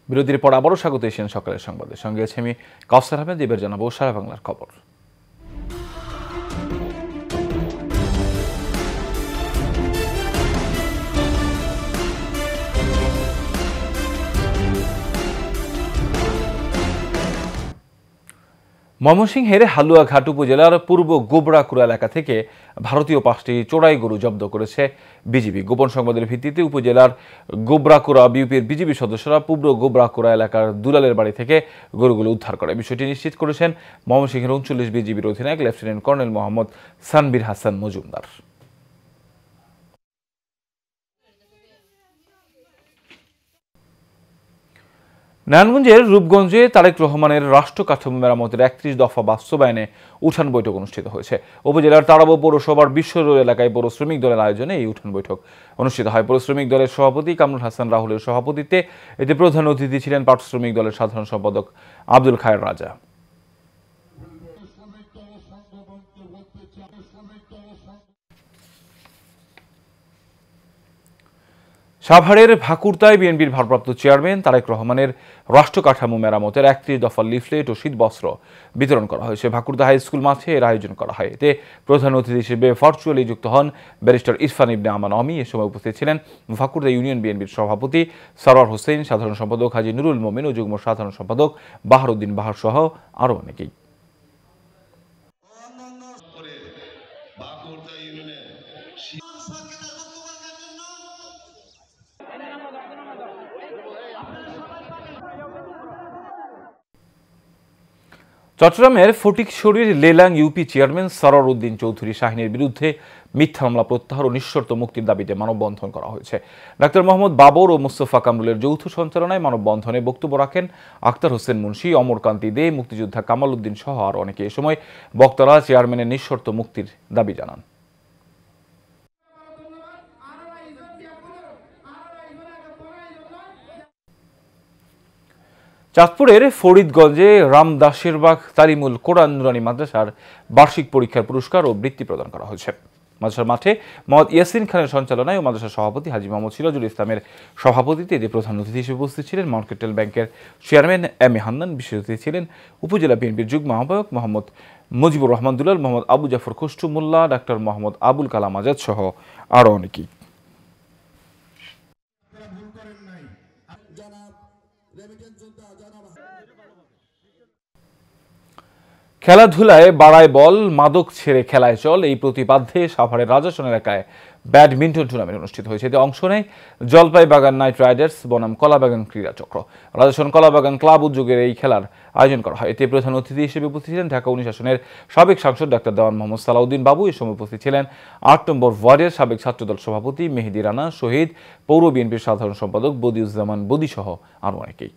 বিরতির পর আবারও স্বাগত এশিয়ান সকালের সংবাদে। সঙ্গে আছে আমি কাউসার আহমেদ। এবার জানাবো সারা বাংলার খবর। ময়মনসিংহের হালুয়াঘাট উপজেলার পূর্ব গোবরাকুড়া এলাকা থেকে ভারতীয় 5টি চোরাই গরু জব্দ করেছে বিজিবি। গোপন সংবাদের ভিত্তিতে উপজেলার গোবরাকুড়া বিউপির বিজিবি সদস্যরা পূর্ব গোবরাকুড়া এলাকার দুলালের বাড়ি থেকে গরুগুলো উদ্ধার করে। বিষয়টি নিশ্চিত করেছেন ময়মনসিংহের 39 বিজিবির অধিনায়ক লেফটেন্যান্ট কর্নেল মোহাম্মদ সানবীর হাসান মজুমদার। নারায়ণগঞ্জের রূপগঞ্জে তারেক রহমানের রাষ্ট্র কাঠামো মেরামতের 31 দফা বাস্তবায়নে উঠান বৈঠক অনুষ্ঠিত হয়েছে। উপজেলার তারাবো পৌরসভার বিশ্ব রোড এলাকায় পৌর শ্রমিক দলের আয়োজনে এই উঠান বৈঠক অনুষ্ঠিত হয়। পৌর শ্রমিক দলের সভাপতি কামরুল হাসান রাহুলের সভাপতিত্বে এতে প্রধান অতিথি ছিলেন পাট শ্রমিক দলের সাধারণ সম্পাদক আব্দুল খায়ের রাজা। সাভারের ভাকুরতায় বিএনপির ভারপ্রাপ্ত চেয়ারম্যান তারেক রহমানের রাষ্ট্র কাঠামো মেরামতের 31 দফা লিফলেট ও শীতবস্ত্র বিতরণ করা হয়েছে। ভাকুরতা হাই স্কুল মাঠে এর আয়োজন করা হয়। এতে প্রধান অতিথি হিসেবে ভার্চুয়ালি যুক্ত হন ব্যারিস্টার ইরফান ইবনে আমান অমি। এ সময় উপস্থিত ছিলেন ভাকুরতা ইউনিয়ন বিএনপির সভাপতি সরওয়ার হোসেন, সাধারণ সম্পাদক হাজী নুরুল মোমিন ও যুগ্ম সাধারণ সম্পাদক বাহারুদ্দিন বাহার সহ আরও অনেকেই। চট্টগ্রামের ফটিকছড়ির লেলাং ইউপি চেয়ারম্যান সরওয়ার উদ্দিন চৌধুরী শাহিনের বিরুদ্ধে মিথ্যা মামলা প্রত্যাহার ও নিঃশর্ত মুক্তির দাবিতে মানববন্ধন করা হয়েছে। ডাক্তার মোহাম্মদ বাবর ও মোস্তফা কামরুলের যৌথ সঞ্চালনায় মানববন্ধনে বক্তব্য রাখেন আক্তার হোসেন মুন্সি, অমরকান্তি দে, মুক্তিযোদ্ধা কামাল উদ্দিন সহ আরও অনেকে। এ সময় বক্তারা চেয়ারম্যানের নিঃশর্ত মুক্তির দাবি জানান। চাঁদপুরের ফরিদগঞ্জে রামদাসেরবাগ তালিমুল কোরআন নুরানি মাদ্রাসার বার্ষিক পরীক্ষার পুরস্কার ও বৃত্তি প্রদান করা হয়েছে। মাদ্রাসার মাঠে মোহাম্মদ ইয়াসিন খানের সঞ্চালনায় ও মাদ্রাসার সভাপতি হাজী মোহাম্মদ সিরাজুল ইসলামের সভাপতিত্বে এতে প্রধান অতিথি হিসেবে উপস্থিত ছিলেন মার্কেটেল ব্যাংকের চেয়ারম্যান এম এ হান্নান। বিশেষ অতিথি ছিলেন উপজেলা বিএনপির যুগ্ম আহ্বায়ক মোহাম্মদ মুজিবুর রহমান দুলাল, মোহাম্মদ আবু জাফর খুশটু মোল্লা, ডাক্তার মোহাম্মদ আবুল কালাম আজাদ সহ আরও অনেকেই। খেলাধুলায় বাড়ায় বল, মাদক ছেড়ে খেলায় চল, এই প্রতিপাদ্যে সাভারের রাজাসন এলাকায় ব্যাডমিন্টন টুর্নামেন্ট অনুষ্ঠিত হয়েছে। এতে অংশ নেয় জলপাই বাগান নাইট রাইডার্স বনাম কলাবাগান ক্রীড়া চক্র। রাজাসন কলাবাগান ক্লাব উদ্যোগের এই খেলার আয়োজন করা হয়। এতে প্রধান অতিথি হিসেবে উপস্থিত ছিলেন ঢাকা 19 আসনের সাবেক সাংসদ ডাক্তার দেওয়ান মোহাম্মদ সালাউদ্দিন বাবু। এ সময় উপস্থিত ছিলেন 8 নম্বর ওয়ার্ডের সাবেক ছাত্রদল সভাপতি মেহেদি রানা, শহীদ পৌর বিএনপির সাধারণ সম্পাদক বদিউজ্জামান বদি সহ আরও অনেকেই।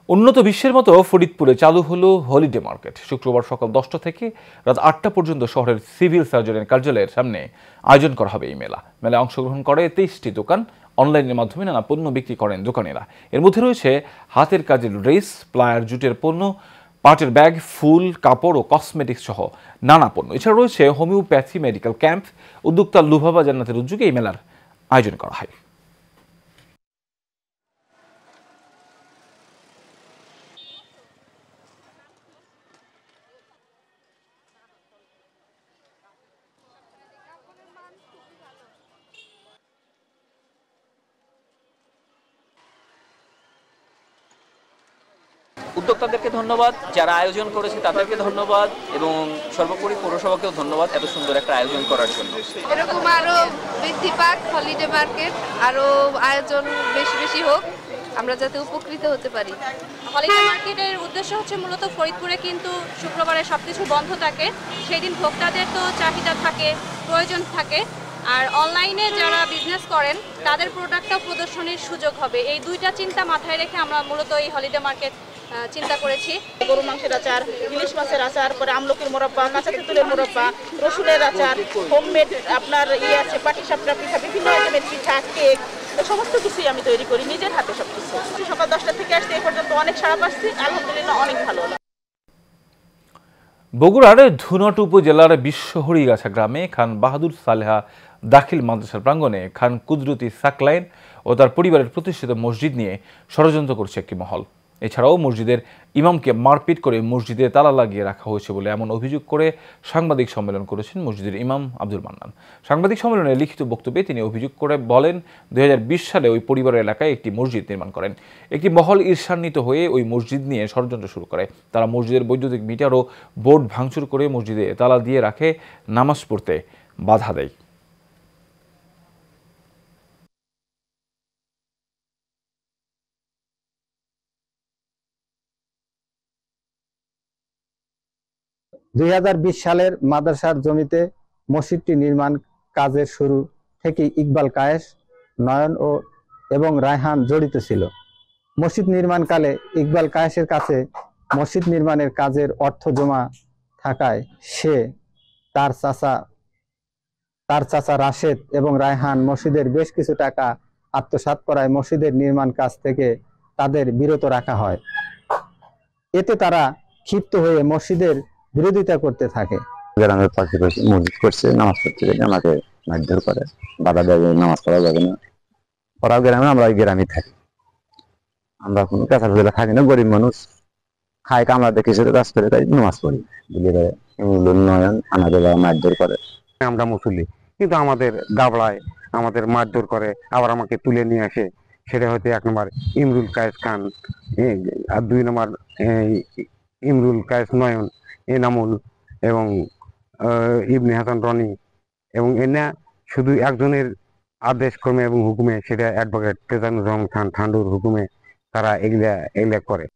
উন্নত বিশ্বের মতো ফরিদপুরে চালু হলো হলিডে মার্কেট। শুক্রবার সকাল 10টা থেকে রাত 8টা পর্যন্ত শহরের সিভিল সার্জনের কার্যালয়ের সামনে আয়োজন করা হবে এই মেলায় অংশগ্রহণ করে 23টি দোকান। অনলাইনের মাধ্যমে নানা পণ্য বিক্রি করেন দোকানিরা। এর মধ্যে রয়েছে হাতের কাজের ড্রেস, প্লায়ার, জুটের পণ্য, পাটের ব্যাগ, ফুল, কাপড় ও কসমেটিক্স সহ নানা পণ্য। এছাড়া রয়েছে হোমিওপ্যাথি মেডিকেল ক্যাম্প। উদ্যোক্তা লুভাবা জান্নাতের উদ্যোগে এই মেলার আয়োজন করা হয়। উদ্যোক্তাদেরকে ধন্যবাদ, যারা আয়োজন করেছে তাদেরকে ধন্যবাদ এবং সর্বোপরি পৌরসভাকেও ধন্যবাদ এত সুন্দর একটা আয়োজন করার জন্য। এরকম আরো বৃদ্ধি পাক হলিডে মার্কেট, আরো আয়োজন বেশি বেশি হোক, আমরা যাতে উপকৃত হতে পারি। হলিডে মার্কেটের উদ্দেশ্য হচ্ছে মূলত ফরিদপুরে কিন্তু শুক্রবারে সবকিছু বন্ধ থাকে, সেই দিন ভোক্তাদের তো চাহিদা থাকে, প্রয়োজন থাকে, আর অনলাইনে যারা বিজনেস করেন তাদের প্রোডাক্টটাও প্রদর্শনীর সুযোগ হবে। এই দুইটা চিন্তা মাথায় রেখে আমরা মূলত এই হলিডে মার্কেট চিন্তা করেছি। গরু মাংসের আচার, ইলিশ মাছের আচার, পরে আমলকির মোরব্বা, কাঁচা তেঁতুলের মোরব্বা, রসুনের আচার, হোমমেড আপনার আছে পাটিসাপটা পিঠা, বিভিন্ন আইটেমের পিঠা, কেক, সমস্ত কিছুই আমি তৈরি করি নিজের হাতে। সবকিছু সকাল 10টা থেকে আসতে এই পর্যন্ত তো অনেক সাড়া পাচ্ছি, আলহামদুলিল্লাহ অনেক ভালো। বগুড়ার ধুনট উপজেলার বিশ্বহরিগাছা গ্রামে খান বাহাদুর সালেহা দাখিল মাদ্রাসার প্রাঙ্গণে খান কুদরতি সাকলাইন ও তার পরিবারের প্রতিষ্ঠিত মসজিদ নিয়ে ষড়যন্ত্র করছে একটি মহল। এছাড়াও মসজিদের ইমামকে মারপিট করে মসজিদে তালা লাগিয়ে রাখা হয়েছে বলে এমন অভিযোগ করে সাংবাদিক সম্মেলন করেছেন মসজিদের ইমাম আব্দুল মান্নান। সাংবাদিক সম্মেলনে লিখিত বক্তব্যে তিনি অভিযোগ করে বলেন, 2020 সালে ওই পরিবারের এলাকায় একটি মসজিদ নির্মাণ করেন। একটি মহল ঈর্ষান্বিত হয়ে ওই মসজিদ নিয়ে ষড়যন্ত্র শুরু করে। তারা মসজিদের বৈদ্যুতিক মিটার ও বোর্ড ভাঙচুর করে মসজিদে তালা দিয়ে রাখে, নামাজ পড়তে বাধা দেয়। সালের মাদ্রাসার জমিতে মসজিদটি নির্মাণ কাজের শুরু থেকে ইকবাল কায়েস, নয়ন এবং রায়হান জড়িত ছিল। মসজিদ নির্মাণকালে ইকবাল কায়েসের কাছে মসজিদ নির্মাণের কাজের অর্থ জমা থাকায় সে তার চাচা রাশেদ এবং রায়হান মসজিদের বেশ কিছু টাকা আত্মসাৎ করায় মসজিদের নির্মাণ কাজ থেকে তাদের বিরত রাখা হয়। এতে তারা ক্ষিপ্ত হয়ে মসজিদের বিরোধিতা করতে থাকে। গ্রামের পাশাপাশি মসজিদ করছে, নামাজ পড়তে গেলে আমাকে মারধর করে, বাধা দেয়, নামাজ পড়া যাবে না। ওরাও গ্রামে, আমরা ওই গ্রামে থাকি। আমরা কোনো কাঁচা ফেলা থাকি না, গরিব মানুষ, খায় কামলা দেখে সেটা কাজ করে, তাই নামাজ পড়ি। নয়ন আমাদের মারধর করে। আমরা মুসল্লি, কিন্তু আমাদের গাবড়ায় আমাদের মারধর করে, আবার আমাকে তুলে নিয়ে আসে। সেটা হচ্ছে 1 নম্বর ইমরুল কায়েস খান, আর 2 নম্বর ইমরুল কায়েস নয়ন, এনামুল এবং ইবনে হাসান রনি, এবং এনা শুধু একজনের আদেশ ক্রমে এবং হুকুমে, সেটা অ্যাডভোকেট তেজানুর রহমান খান ঠান্ডুর হুকুমে তারা এগুলা করে।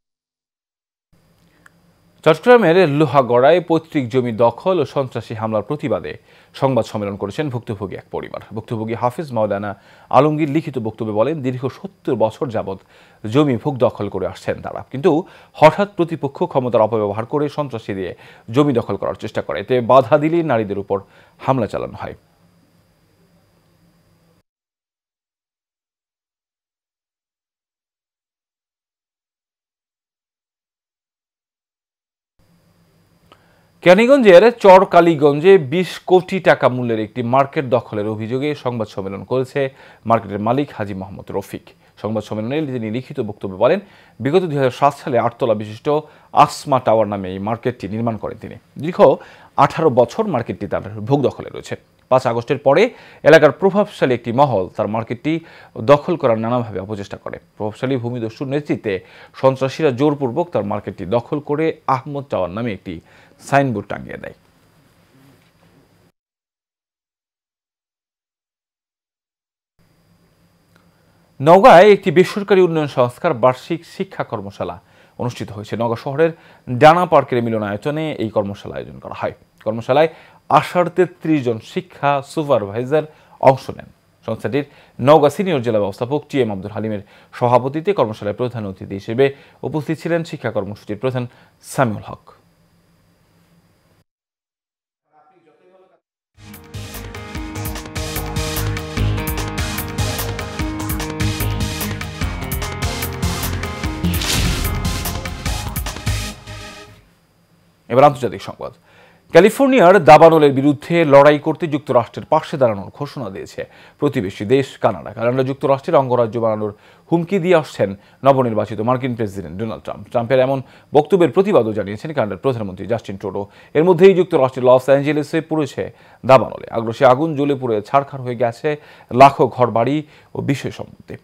চট্টগ্রামের লোহাগড়ায় পৈতৃক জমি দখল ও সন্ত্রাসী হামলার প্রতিবাদে সংবাদ সম্মেলন করেছেন ভুক্তভোগী এক পরিবার। ভুক্তভোগী হাফিজ মাওলানা আলমগীর লিখিত বক্তব্যে বলেন, দীর্ঘ 70 বছর যাবৎ জমি ভোগ দখল করে আসছেন তারা, কিন্তু হঠাৎ প্রতিপক্ষ ক্ষমতার অপব্যবহার করে সন্ত্রাসী দিয়ে জমি দখল করার চেষ্টা করে। এতে বাধা দিলে নারীদের উপর হামলা চালানো হয়। কেরানীগঞ্জের চরকালীগঞ্জে 20 কোটি টাকা মূল্যের একটি মার্কেট দখলের অভিযোগে সংবাদ সম্মেলন করেছে মার্কেটের মালিক হাজী মোহাম্মদ রফিক। সংবাদ সম্মেলনে তিনি লিখিত বক্তব্যে বলেন, বিগত 2007 সালে 8 তলা বিশিষ্ট আসমা টাওয়ার নামে এই মার্কেটটি নির্মাণ করেন তিনি। দীর্ঘ 18 বছর মার্কেটটি তার ভোগ দখলে রয়েছে। 5 আগস্টের পরে এলাকার প্রভাবশালী একটি মহল তার মার্কেটটি দখল করার নানাভাবে অপচেষ্টা করে। প্রভাবশালী ভূমিদস্যুর নেতৃত্বে সন্ত্রাসীরা জোরপূর্বক তার মার্কেটটি দখল করে আহমদ টাওয়ার নামে একটি সাইনবোর্ড টাঙিয়ে দেয়। নওগাঁয় একটি বেসরকারি উন্নয়ন সংস্থার বার্ষিক শিক্ষা কর্মশালা অনুষ্ঠিত হয়েছে। নওগাঁ শহরের ডানা পার্কের মিলনায়তনে এই কর্মশালা আয়োজন করা হয়। কর্মশালায় 33 জন শিক্ষা সুপারভাইজার অংশ নেন। সংস্থাটির নওগাঁ সিনিয়র জেলা ব্যবস্থাপক TM আব্দুল হালিমের সভাপতিত্বে কর্মশালায় প্রধান অতিথি হিসেবে উপস্থিত ছিলেন শিক্ষা কর্মসূচির প্রধান সামিউল হক। এবার আন্তর্জাতিক সংবাদ। ক্যালিফোর্নিয়ার দাবানলের বিরুদ্ধে লড়াই করতে যুক্তরাষ্ট্রের পাশে দাঁড়ানোর ঘোষণা দিয়েছে প্রতিবেশী দেশ কানাডা। কানাডা যুক্তরাষ্ট্রের অঙ্গরাজ্য বানানোর হুমকি দিয়ে আসছেন নবনির্বাচিত মার্কিন প্রেসিডেন্ট ডোনাল্ড ট্রাম্প। ট্রাম্পের এমন বক্তব্যের প্রতিবাদও জানিয়েছেন কানাডার প্রধানমন্ত্রী জাস্টিন ট্রুডো। এর মধ্যেই যুক্তরাষ্ট্রের লস অ্যাঞ্জেলেসে পড়েছে দাবানলে। আগ্রাসী আগুন জ্বলে পুড়ে ছারখার হয়ে গেছে লাখো ঘর বাড়ি ও বিষয় সম্পত্তি।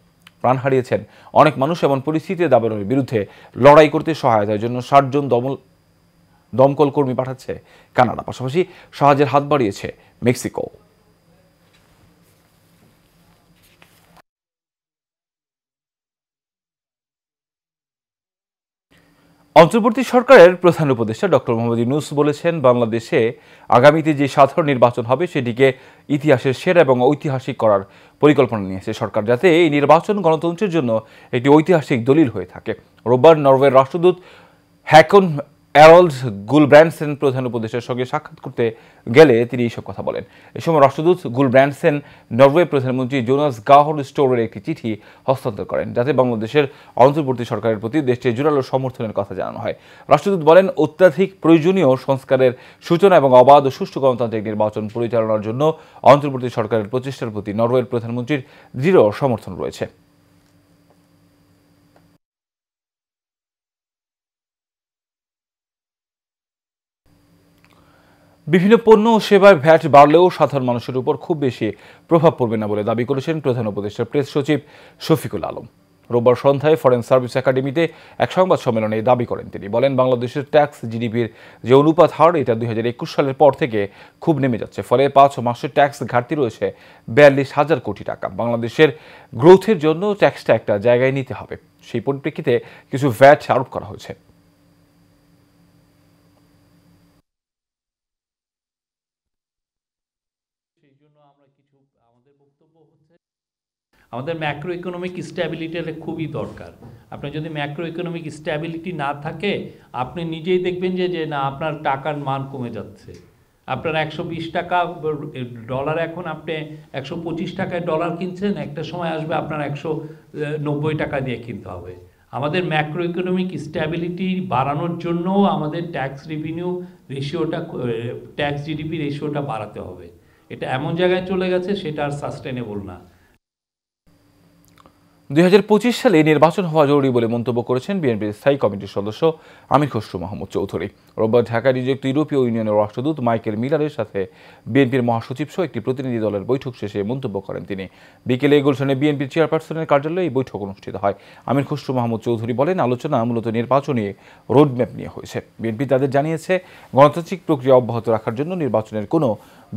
প্রাণ হারিয়েছেন অনেক মানুষ। এমন পরিস্থিতিতে দাবানলের বিরুদ্ধে লড়াই করতে সহায়তার জন্য 60 জন দমকল কর্মী পাঠাচ্ছে কানাডা। পাশাপাশি সাহায্যের হাত বাড়িয়েছে মেক্সিকো। অন্তর্বর্তী সরকারের প্রধান উপদেষ্টা ডক্টর মোহাম্মদ ইউনূস বলেছেন, বাংলাদেশে আগামীতে যে সাধারণ নির্বাচন হবে সেটিকে ইতিহাসের সেরা এবং ঐতিহাসিক করার পরিকল্পনা নিয়েছে সরকার, যাতে এই নির্বাচন গণতন্ত্রের জন্য একটি ঐতিহাসিক দলিল হয়ে থাকে। রোববার নরওয়ের রাষ্ট্রদূত হ্যাকন অ্যারল্ড গুলব্র্যান্ডসেন প্রধান উপদেষ্টার সঙ্গে সাক্ষাৎ করতে গেলে তিনি এইসব কথা বলেন। এ সময় রাষ্ট্রদূত গুলব্র্যান্ডসেন নরওয়ে প্রধানমন্ত্রী জোনাস গাহর স্টোরের একটি চিঠি হস্তান্তর করেন, যাতে বাংলাদেশের অন্তর্বর্তী সরকারের প্রতি দেশটির জোরালো সমর্থনের কথা জানানো হয়। রাষ্ট্রদূত বলেন, অত্যাধিক প্রয়োজনীয় সংস্কারের সূচনা এবং অবাধ ও সুষ্ঠু গণতান্ত্রিক নির্বাচন পরিচালনার জন্য অন্তর্বর্তী সরকারের প্রচেষ্টার প্রতি নরওয়ের প্রধানমন্ত্রীর দৃঢ় সমর্থন রয়েছে। বিভিন্ন পণ্য ও সেবার ভ্যাট বাড়লেও সাধারণ মানুষের উপর খুব বেশি প্রভাব পড়বে না বলে দাবি করেছেন প্রধান উপদেষ্টার প্রেস সচিব শফিকুল আলম। রোববার সন্ধ্যায় ফরেন সার্ভিস একাডেমিতে এক সংবাদ সম্মেলনে দাবি করেন তিনি। বলেন, বাংলাদেশের ট্যাক্স জিডিপির যে অনুপাত হার, এটা 2021 সালের পর থেকে খুব নেমে যাচ্ছে। ফলে 5 মাসের ট্যাক্স ঘাটতি রয়েছে 42,000 কোটি টাকা। বাংলাদেশের গ্রোথের জন্য ট্যাক্সটা একটা জায়গায় নিতে হবে। সেই পরিপ্রেক্ষিতে কিছু ভ্যাট আরোপ করা হয়েছে। আমাদের ম্যাক্রো ইকোনমিক স্ট্যাবিলিটির খুবই দরকার। আপনার যদি ম্যাক্রো ইকোনমিক স্ট্যাবিলিটি না থাকে, আপনি নিজেই দেখবেন যে না, আপনার টাকার মান কমে যাচ্ছে। আপনার 120 টাকা ডলার, এখন আপনি 125 টাকায় ডলার কিনছেন, একটা সময় আসবে আপনার 190 টাকা দিয়ে কিনতে হবে। আমাদের ম্যাক্রো ইকোনমিক স্ট্যাবিলিটি বাড়ানোর জন্য আমাদের ট্যাক্স রেভিনিউ রেশিওটা, ট্যাক্স জিডিপি রেশিওটা বাড়াতে হবে। এটা এমন জায়গায় চলে গেছে, সেটা আর সাস্টেনেবল না। 2025 সালে নির্বাচন হওয়া জরুরি বলে মন্তব্য করেছেন বিএনপির স্থায়ী কমিটির সদস্য আমির খসরু মাহমুদ চৌধুরী। রোববার ঢাকায় নিযুক্ত ইউরোপীয় ইউনিয়নের রাষ্ট্রদূত মাইকেল মিলারের সাথে বিএনপির মহাসচিব সহ একটি প্রতিনিধি দলের বৈঠক শেষে মন্তব্য করেন তিনি। বিকেলে গুলশানে বিএনপির চেয়ারপারসনের কার্যালয়ে এই বৈঠক অনুষ্ঠিত হয়। আমির খসরু মাহমুদ চৌধুরী বলেন, আলোচনা মূলত নির্বাচনী রোডম্যাপ নিয়ে হয়েছে। বিএনপি তাদের জানিয়েছে, গণতান্ত্রিক প্রক্রিয়া অব্যাহত রাখার জন্য নির্বাচনের কোনো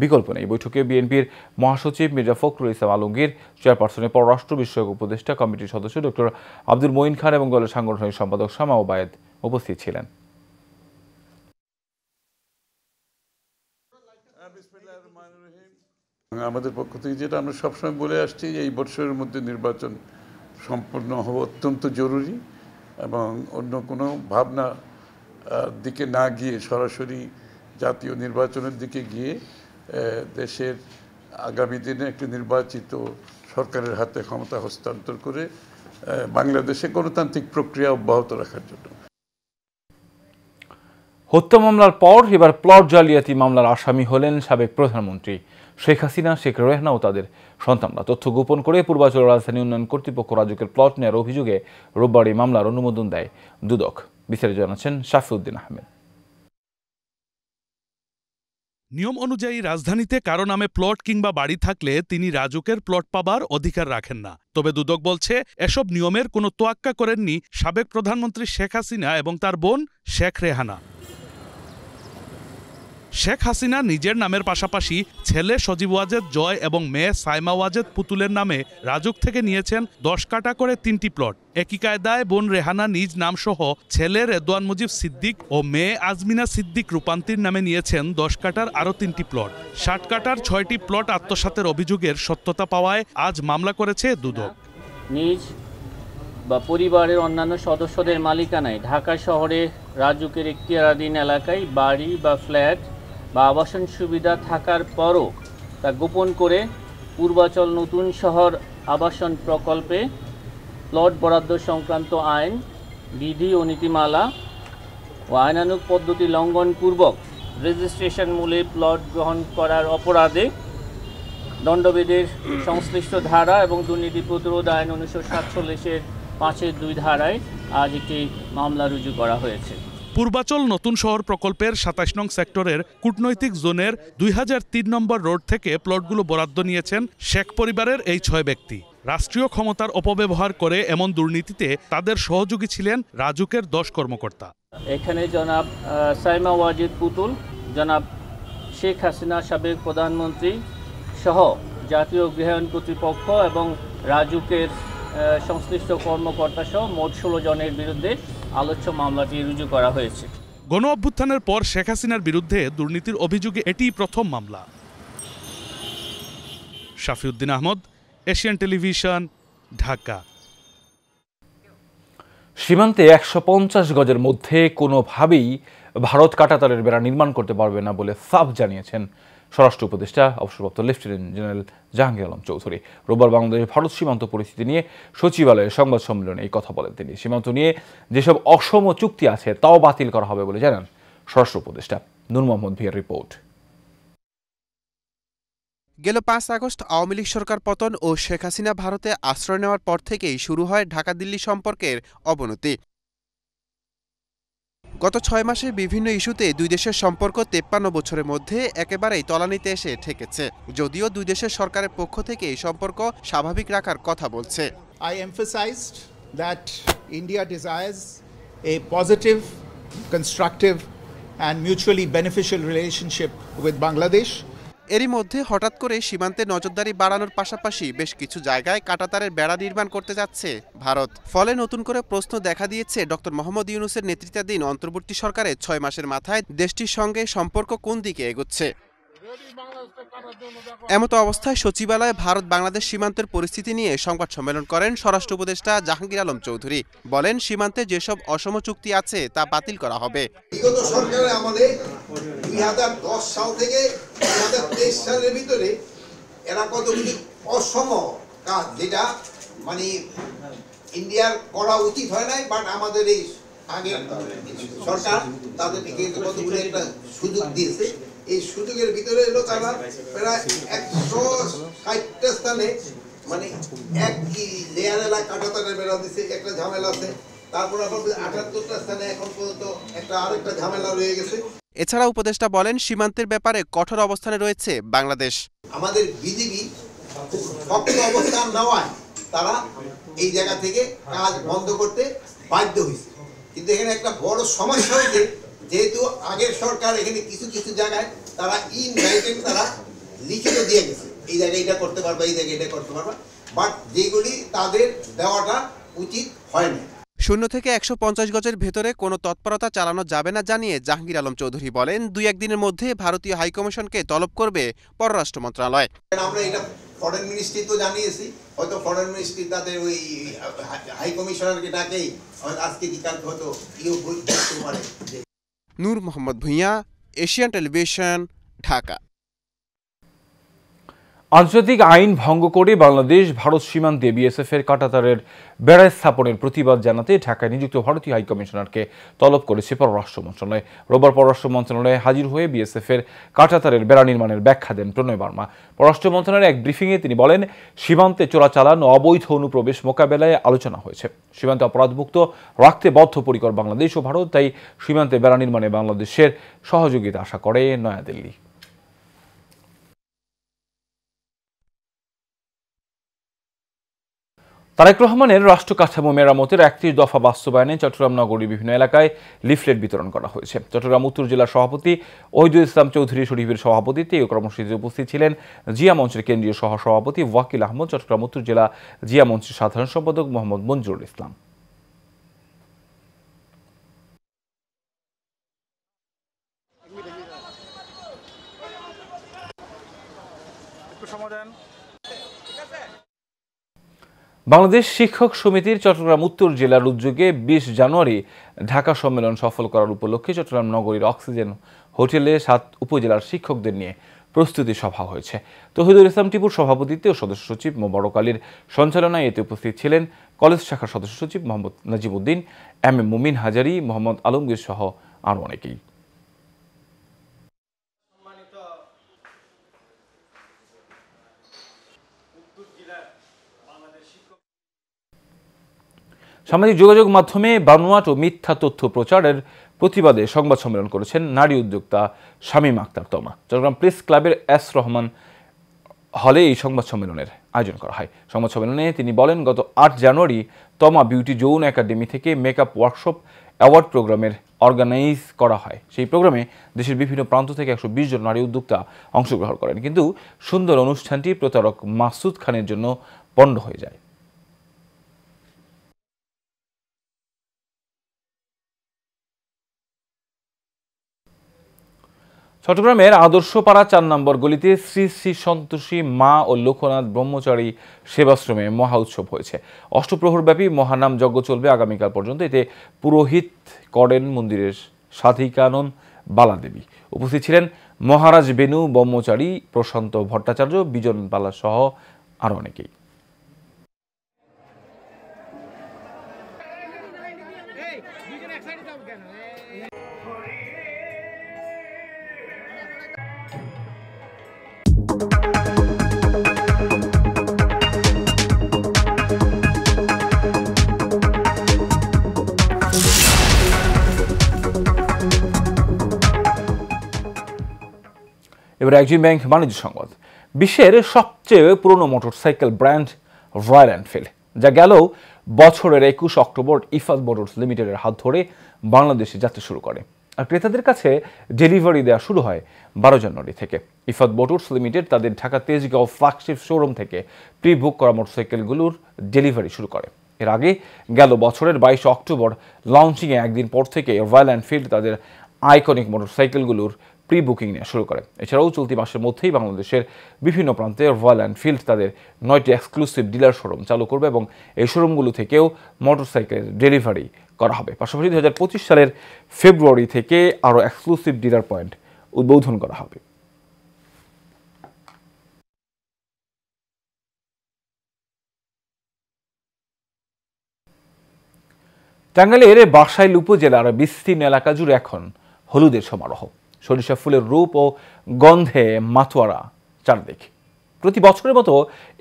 বিকল্প নেই। বৈঠকে বিএনপির মহাসচিব মির্জা ফখরুল ইসলাম আলমগীর, চেয়ারপারসনের পররাষ্ট্র বিষয়ক উপদেষ্টা কমিটির সদস্য ডক্টর আব্দুল মঈন খান এবং দলের সাংগঠনিক সম্পাদক শামা ওবায়েদ উপস্থিত ছিলেন। আমাদের পক্ষ থেকে যেটা আমরা সবসময় বলে আসছি, এই বছরের মধ্যে নির্বাচন সম্পন্ন হওয়া অত্যন্ত জরুরি এবং অন্য কোনো ভাবনা দিকে না গিয়ে সরাসরি জাতীয় নির্বাচনের দিকে গিয়ে দেশের আগামী দিনে একটি নির্বাচিত সরকারের হাতে ক্ষমতা হস্তান্তর করে বাংলাদেশে গণতান্ত্রিক প্রক্রিয়া অব্যাহত রাখার জন্য। হত্যা মামলার পর এবার প্লট জালিয়াতি মামলার আসামি হলেন সাবেক প্রধানমন্ত্রী শেখ হাসিনা, শেখ রেহানা ও তাদের সন্তানরা। তথ্য গোপন করে পূর্বাঞ্চল রাজধানী উন্নয়ন কর্তৃপক্ষ রাজুকের প্লট নেওয়ার অভিযোগে রোববার এই মামলার অনুমোদন দেয় দুদক। বিস্তারিত জানাচ্ছেন শাফিউদ্দিন আহমেদ। নিয়ম অনুযায়ী রাজধানীতে কারো নামে প্লট কিংবা বাড়ি থাকলে তিনি রাজুকের প্লট পাবার অধিকার রাখেন না। তবে দুদক বলছে, এসব নিয়মের কোনো তোয়াক্কা করেননি সাবেক প্রধানমন্ত্রী শেখ হাসিনা এবং তার বোন শেখ রেহানা। শেখ হাসিনা নিজের নামের পাশাপাশি ছেলে সজীব ওয়াজেদ জয় এবং মেয়ে সাইমা ওয়াজেদ পুতুলের নামে রাজুক থেকে নিয়েছেন 10 কাঠা করে 3টি প্লট। একই কায়দায় বোন রেহানা নিজ নামসহ ছেলে রেদওয়ান মুজিব সিদ্দিক ও মেয়ে আজমিনা সিদ্দিক রূপান্তির নামে নিয়েছেন 10 কাঠার আরও 3টি প্লট। 60 কাঠার 6টি প্লট আত্মসাতের অভিযোগের সত্যতা পাওয়ায় আজ মামলা করেছে দুদক। নিজ বা পরিবারের অন্যান্য সদস্যদের মালিকানায় ঢাকা শহরে রাজুকের এখতিয়ারাধীন এলাকায় বাড়ি বা ফ্ল্যাট বা আবাসন সুবিধা থাকার পরও তা গোপন করে পূর্বাচল নতুন শহর আবাসন প্রকল্পে প্লট বরাদ্দ সংক্রান্ত আইন, বিধি ও নীতিমালা ও আইনানুগ পদ্ধতি লঙ্ঘনপূর্বক রেজিস্ট্রেশন মূলে প্লট গ্রহণ করার অপরাধে দণ্ডবিধির সংশ্লিষ্ট ধারা এবং দুর্নীতি প্রতিরোধ আইন 1947-এর 5-2 ধারায় আজ একটি মামলা রুজু করা হয়েছে। পূর্বাচল নতুন শহর প্রকল্পের 27 নং সেক্টরের কূটনৈতিক জোনের 2003 নম্বর রোড থেকে প্লটগুলো বরাদ্দ নিয়েছেন শেখ পরিবারের এই 6 ব্যক্তি। রাষ্ট্রীয় ক্ষমতার অপব্যবহার করে এমন দুর্নীতিতে তাদের সহযোগী ছিলেন রাজুকের 10 কর্মকর্তা। এখানে জনাব সাইমা ওয়াজেদ পুতুল, জনাব শেখ হাসিনা সাবেক প্রধানমন্ত্রী সহ জাতীয় গৃহায়ণ কর্তৃপক্ষ এবং রাজুকের সংশ্লিষ্ট কর্মকর্তা সহ মোট 16 জনের বিরুদ্ধে আলোচ্য মামলাটি রুজু করা হয়েছে। গণ অভ্যুত্থানের পর শেখ হাসিনার বিরুদ্ধে দুর্নীতির অভিযোগে এটিই প্রথম মামলা। শাফিউদ্দিন আহমদ, এশিয়ান টেলিভিশন, ঢাকা। সীমান্তে 150 গজের মধ্যে কোনোভাবেই ভারত কাঁটাতারের বেড়া নির্মাণ করতে পারবে না বলে সাফ জানিয়েছেন স্বরাষ্ট্র উপদেষ্টা অবসরপ্রাপ্ত লেফটেন্যান্ট জেনারেল জাহাঙ্গীর আলম চৌধুরী। রোববার বাংলাদেশ ভারত সীমান্ত পরিস্থিতি নিয়ে সচিবালয়ে সংবাদ সম্মেলনে এই কথা বলেন তিনি। সীমান্ত নিয়ে যেসব অসম চুক্তি আছে তাও বাতিল করা হবে বলে জানান স্বরাষ্ট্র উপদেষ্টা। নূর মোহাম্মদ ভিয়ার রিপোর্ট। গেল 5 আগস্ট আওয়ামী লীগ সরকার পতন ও শেখ হাসিনা ভারতে আশ্রয় নেওয়ার পর থেকেই শুরু হয় ঢাকা দিল্লি সম্পর্কের অবনতি। গত 6 মাসে বিভিন্ন ইস্যুতে দুই দেশের সম্পর্ক 53 বছরের মধ্যে একেবারেই তলানিতে এসে ঠেকেছে, যদিও দুই দেশের সরকারের পক্ষ থেকে এই সম্পর্ক স্বাভাবিক রাখার কথা বলছে। I emphasized that India desires a positive, constructive and mutually beneficial relationship with Bangladesh. এরই মধ্যে হঠাৎ করে সীমান্তে নজরদারি বাড়ানোর পাশাপাশি বেশ কিছু জায়গায় কাঁটাতারের বেড়া নির্মাণ করতে যাচ্ছে ভারত। ফলে নতুন করে প্রশ্ন দেখা দিয়েছে ডক্টর মোহাম্মদ ইউনূসের নেতৃত্বাধীন অন্তর্বর্তী সরকারের 6 মাসের মাথায় দেশটির সঙ্গে সম্পর্ক কোন দিকে এগোচ্ছে। এমত অবস্থায় সচিবালয়ে ভারত বাংলাদেশ সীমান্তের পরিস্থিতি নিয়ে সংবাদ সম্মেলন করেন স্বরাষ্ট্র উপদেষ্টা জাহাঙ্গীর আলম চৌধুরী। বলেন, সীমান্তে যেসব অসম চুক্তি আছে তা বাতিল করা হবে। বিগত সরকারের আমলে 2010 সাল থেকে 2023 সালের ভিতরে এরা কতগুলি অসম কাজ যেটা মানে ইন্ডিয়ার করা উচিত হয় নাই, বাট আমাদের এই আগের সরকার তাদেরকে কতগুলি একটা সুযোগ দিয়েছে। এই সুযোগের ভিতরে এলো তারা প্রায় 160টা স্থানে মানে এক লেয়ার এলাকা কাঁটাতারের বেড়া দিচ্ছে, একটা ঝামেলা আছে। তারপর আবার 78টা স্থানে এখন পর্যন্ত আরেকটা ঝামেলা রয়ে গেছে। এছাড়া উপদেষ্টা বলেন, সীমান্তের ব্যাপারে কঠোর অবস্থানে রয়েছে বাংলাদেশ। আমাদের বিজিবি শক্ত অবস্থান নেওয়ায় তারা এই জায়গা থেকে কাজ বন্ধ করতে বাধ্য হয়েছে। কিন্তু এখানে একটা বড় সমস্যা হয়েছে, যেহেতু আগের সরকার এখানে কিছু কিছু জায়গায় তারা ইন রাইটিং তারা লিখিত দিয়ে গেছে, এই জায়গায় এটা করতে পারবা, এই জায়গায় এটা করতে পারবা, বাট যেগুলি তাদের দেওয়াটা উচিত হয় না। 0 থেকে 150 গজের ভেতরে কোনো তৎপরতা চালানো যাবে না জানিয়ে জাহাঙ্গীর আলম চৌধুরী বলেন, 2-1 দিনের মধ্যে ভারতীয় হাইকমিশনকে তলব করবে পররাষ্ট্র মন্ত্রণালয়। আমরা এটা ফরেন মিনিস্ট্রি তো জানিয়েছি, হয়তো ফরেন মিনিস্ট্রি তাদের ওই হাই কমিশনারকে ডাকেই আজকে কি কালকে হয়তো বলতে পারে। নূর মোহাম্মদ ভূঁইয়া, এশিয়ান টেলিভিশন, ঢাকা। আন্তর্জাতিক আইন ভঙ্গ করে বাংলাদেশ ভারত সীমান্তে বিএসএফ এর কাঁটাতারের বেড়া স্থাপনের প্রতিবাদ জানাতে ঢাকায় নিযুক্ত ভারতীয় হাইকমিশনারকে তলব করেছে পররাষ্ট্র মন্ত্রণালয়। রোববার পররাষ্ট্র মন্ত্রণালয়ে হাজির হয়ে বিএসএফ এর কাঁটাতারের বেড়া নির্মাণের ব্যাখ্যা দেন প্রণয় বার্মা। পররাষ্ট্র মন্ত্রণালয়ের এক ব্রিফিংয়ে তিনি বলেন, সীমান্তে চোরাচালান ও অবৈধ অনুপ্রবেশ মোকাবেলায় আলোচনা হয়েছে। সীমান্তে অপরাধমুক্ত রাখতে বদ্ধপরিকর বাংলাদেশ ও ভারত, তাই সীমান্তে বেড়া নির্মাণে বাংলাদেশের সহযোগিতা আশা করে নয়াদিল্লি। তারেক রহমানের রাষ্ট্র কাঠামো মেরামতের 31 দফা বাস্তবায়নে চট্টগ্রাম নগরীর বিভিন্ন এলাকায় লিফলেট বিতরণ করা হয়েছে। চট্টগ্রাম উত্তর জেলা সভাপতি ওহিদুল ইসলাম চৌধুরী শরীফের সভাপতিত্বে এই কর্মসূচিতে উপস্থিত ছিলেন জিয়া মঞ্চের কেন্দ্রীয় সহ সভাপতি ওয়াকিল আহমদ, চট্টগ্রাম উত্তর জেলা জিয়া মঞ্চের সাধারণ সম্পাদক মোহাম্মদ মঞ্জুরুল ইসলাম। বাংলাদেশ শিক্ষক সমিতির চট্টগ্রাম উত্তর জেলার উদ্যোগে 20 জানুয়ারি ঢাকা সম্মেলন সফল করার উপলক্ষে চট্টগ্রাম নগরীর অক্সিজেন হোটেলে 7 উপজেলার শিক্ষকদের নিয়ে প্রস্তুতি সভা হয়েছে। তৌহিদুল ইসলাম টিপুর সভাপতিত্বে ও সদস্য সচিব মোবারক আলীর সঞ্চালনায় এতে উপস্থিত ছিলেন কলেজ শাখার সদস্য সচিব মোহাম্মদ নাজিমউদ্দিন, এম এ মুমিন হাজারি, মোহাম্মদ আলমগীর সহ আরও অনেকেই। সামাজিক যোগাযোগ মাধ্যমে বানোয়াট ও মিথ্যা তথ্য প্রচারের প্রতিবাদে সংবাদ সম্মেলন করেছেন নারী উদ্যোক্তা শামীম আক্তার তমা। চট্টগ্রাম প্রেস ক্লাবের এস রহমান হলে এই সংবাদ সম্মেলনের আয়োজন করা হয়। সংবাদ সম্মেলনে তিনি বলেন, গত 8 জানুয়ারি তমা বিউটি যৌন একাডেমি থেকে মেকআপ ওয়ার্কশপ অ্যাওয়ার্ড প্রোগ্রামের অর্গানাইজ করা হয়। সেই প্রোগ্রামে দেশের বিভিন্ন প্রান্ত থেকে 120 জন নারী উদ্যোক্তা অংশগ্রহণ করেন, কিন্তু সুন্দর অনুষ্ঠানটি প্রতারক মাসুদ খানের জন্য পণ্ড হয়ে যায়। চট্টগ্রামের আদর্শপাড়া 4 নম্বর গলিতে শ্রী শ্রী সন্তোষী মা ও লোকনাথ ব্রহ্মচারী সেবাশ্রমে মহা উৎসব হয়েছে। অষ্টপ্রহরব্যাপী মহানাম যজ্ঞ চলবে আগামীকাল পর্যন্ত। এতে পুরোহিত করেন মন্দিরের সাধিকানন বালাদেবী। উপস্থিত ছিলেন মহারাজ বেনু ব্রহ্মচারী, প্রশান্ত ভট্টাচার্য, বিজন বালা সহ আরও অনেকেই। এবার এক্সিম ব্যাংক বাণিজ্য সংবাদ। বিশ্বের সবচেয়ে পুরনো মোটরসাইকেল ব্র্যান্ড রয়্যাল এনফিল্ড, যা গেল বছরের 21 অক্টোবর ইফাদ মোটরস লিমিটেডের হাত ধরে বাংলাদেশে যাত্রা শুরু করে, আর ক্রেতাদের কাছে ডেলিভারি দেওয়া শুরু হয় 12 জানুয়ারি থেকে। ইফাদ মোটরস লিমিটেড তাদের ঢাকা তেজগাঁও ফ্ল্যাগশিপ শোরুম থেকে প্রি বুক করা মোটরসাইকেলগুলোর ডেলিভারি শুরু করে। এর আগে গেল বছরের 22 অক্টোবর লঞ্চিংয়ে একদিন পর থেকে রয়্যাল এনফিল্ড তাদের আইকনিক মোটরসাইকেলগুলোর প্রি বুকিং নেওয়া শুরু করে। এছাড়াও চলতি মাসের মধ্যেই বাংলাদেশের বিভিন্ন প্রান্তে রয়্যাল এনফিল্ড তাদের 9টি এক্সক্লুসিভ ডিলার শোরুম চালু করবে এবং এই শোরুমগুলো থেকেও মোটরসাইকেলের ডেলিভারি করা হবে। পাশাপাশি 2025 সালের ফেব্রুয়ারি থেকে আরও এক্সক্লুসিভ ডিলার পয়েন্ট উদ্বোধন করা হবে। টাঙ্গাইলের বাসাইল উপজেলার বিস্তীর্ণ এলাকা জুড়ে এখন হলুদের সমারোহ। সরিষা ফুলের রূপ ও গন্ধে মাতোয়ারা চারদিক। প্রতি বছরের মতো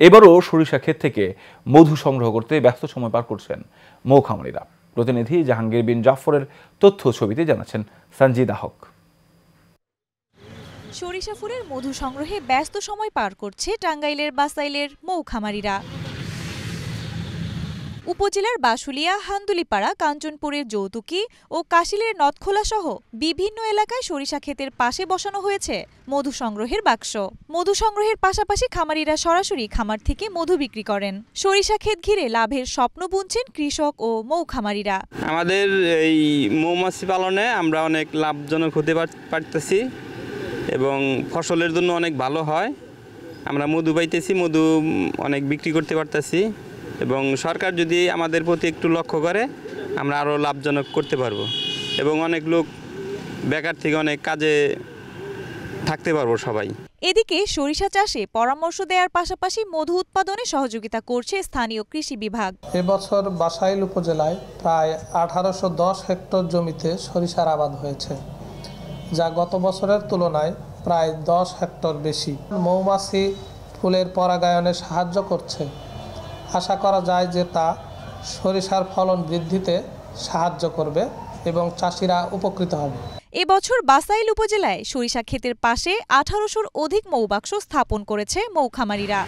এবারও সরিষা ক্ষেত থেকে মধু সংগ্রহ করতে ব্যস্ত সময় পার করছেন মৌ খামারিরা। প্রতিনিধি জাহাঙ্গীর বিন জাফরের তথ্য ছবিতে জানাচ্ছেন সঞ্জিদা হক। সরিষা ফুলের মধু সংগ্রহে ব্যস্ত সময় পার করছে টাঙ্গাইলের বাসাইলের মৌ খামারিরা। উপজেলার বাসুলিয়া, হান্দুলিপাড়া, কাঞ্চনপুরের যৌতুকি ও কাশিলের নদখোলা সহ বিভিন্ন এলাকায় সরিষা ক্ষেতের পাশে বসানো হয়েছে মধু সংগ্রহের বাক্স। মধু সংগ্রহের পাশাপাশি খামারিরা সরাসরি খামার থেকে মধু বিক্রি করেন। সরিষা ক্ষেত ঘিরে লাভের স্বপ্ন বুনছেন কৃষক ও মৌ খামারিরা। আমাদের এই মৌমাছি পালনে আমরা অনেক লাভজনক হতে পারতেছি এবং ফসলের জন্য অনেক ভালো হয়। আমরা মধু পাইতেছি, মধু অনেক বিক্রি করতে পারতেছি এবং সরকার যদি আমাদের প্রতি একটু লক্ষ্য করে আমরা আরও লাভজনক করতে পারবো এবং অনেক লোক বেকার থেকে অনেক কাজে থাকতে পারবো সবাই। এদিকে সরিষা চাষে পরামর্শ দেওয়ার পাশাপাশি মধু উৎপাদনে সহযোগিতা করছে স্থানীয় কৃষি বিভাগ। এবছর বাসাইল উপজেলায় প্রায় 1810 হেক্টর জমিতে সরিষার আবাদ হয়েছে, যা গত বছরের তুলনায় প্রায় 10 হেক্টর বেশি। মৌমাছি ফুলের পরাগায়নে সাহায্য করছে। আশা করা যায় যে তা সরিষার ফলন বৃদ্ধিতে সাহায্য করবে এবং চাষিরা উপকৃত হবে। এবছর বাসাইল উপজেলায় সরিষা ক্ষেতের পাশে 1800-র অধিক মৌবাক্স স্থাপন করেছে মৌ খামারিরা।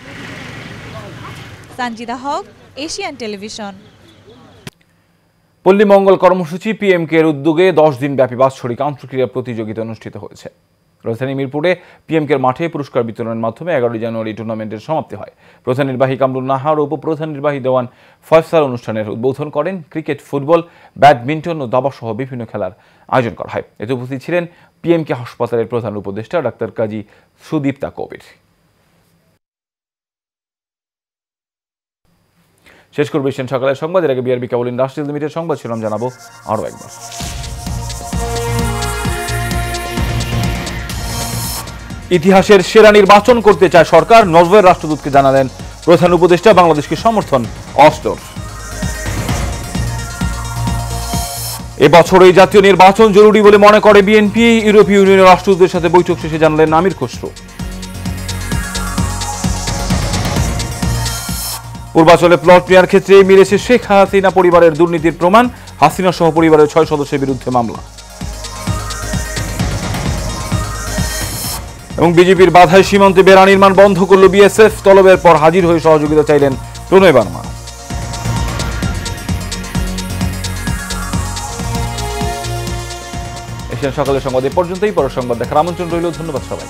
সঞ্জিদা হক, এশিয়ান টেলিভিশন। পল্লী মঙ্গল কর্মসূচি পিএমকে এর উদ্যোগে 10 দিন ব্যাপী বাৎসরিক আন্তঃক্রীড়া প্রতিযোগিতা অনুষ্ঠিত হয়েছে। রাজধানী মিরপুরে পিএমকের মাঠে পুরস্কার বিতরণের মাধ্যমে 11 জানুয়ারি টুর্নামেন্টের সমাপ্তি হয়। প্রধান নির্বাহী কামরুল নাহার ও উপপ্রধান নির্বাহী দেওয়ান ফয়সাল অনুষ্ঠানের উদ্বোধন করেন। ক্রিকেট, ফুটবল, ব্যাডমিন্টন ও দাবা সহ বিভিন্ন খেলার আয়োজন করা হয়। এতে উপস্থিত ছিলেন পিএমকে হাসপাতালের প্রধান উপদেষ্টা ডাক্তার কাজী সুদীপ্তা কবির। শেষ করবে এশিয়ান সকালের সংবাদ। এর আগে বিআরবি কেবল ইন্ডাস্ট্রিজ লিমিটেড সংবাদ শিরোনাম জানাবো আরও একবার। ইতিহাসের সেরা নির্বাচন করতে চায় সরকার, নরওয়ের রাষ্ট্রদূতকে জানালেন প্রধান উপদেষ্টা। বাংলাদেশকে সমর্থন অস্ট্রোর। এবছর এই জাতীয় নির্বাচন জরুরি বলে মনে করে বিএনপি। ইউরোপীয় ইউনিয়নের রাষ্ট্রদূতের সাথে বৈঠক শেষে জানালেন আমির খসরু। পূর্বাঞ্চলে প্লট নেওয়ার ক্ষেত্রে মিলেছে শেখ হাসিনা পরিবারের দুর্নীতির প্রমাণ। হাসিনা সহ পরিবারের 6 সদস্যের বিরুদ্ধে মামলা। এবং বিজেপির বাধায় সীমান্তে বেড়া নির্মাণ বন্ধ করল বিএসএফ। তলবের পর হাজির হয়ে সহযোগিতা চাইলেন প্রণয় বার্মা। এশিয়ান সকালের সংবাদ এ পর্যন্তই। পরের সংবাদ দেখার আমন্ত্রণ রইল। ধন্যবাদ সবাই।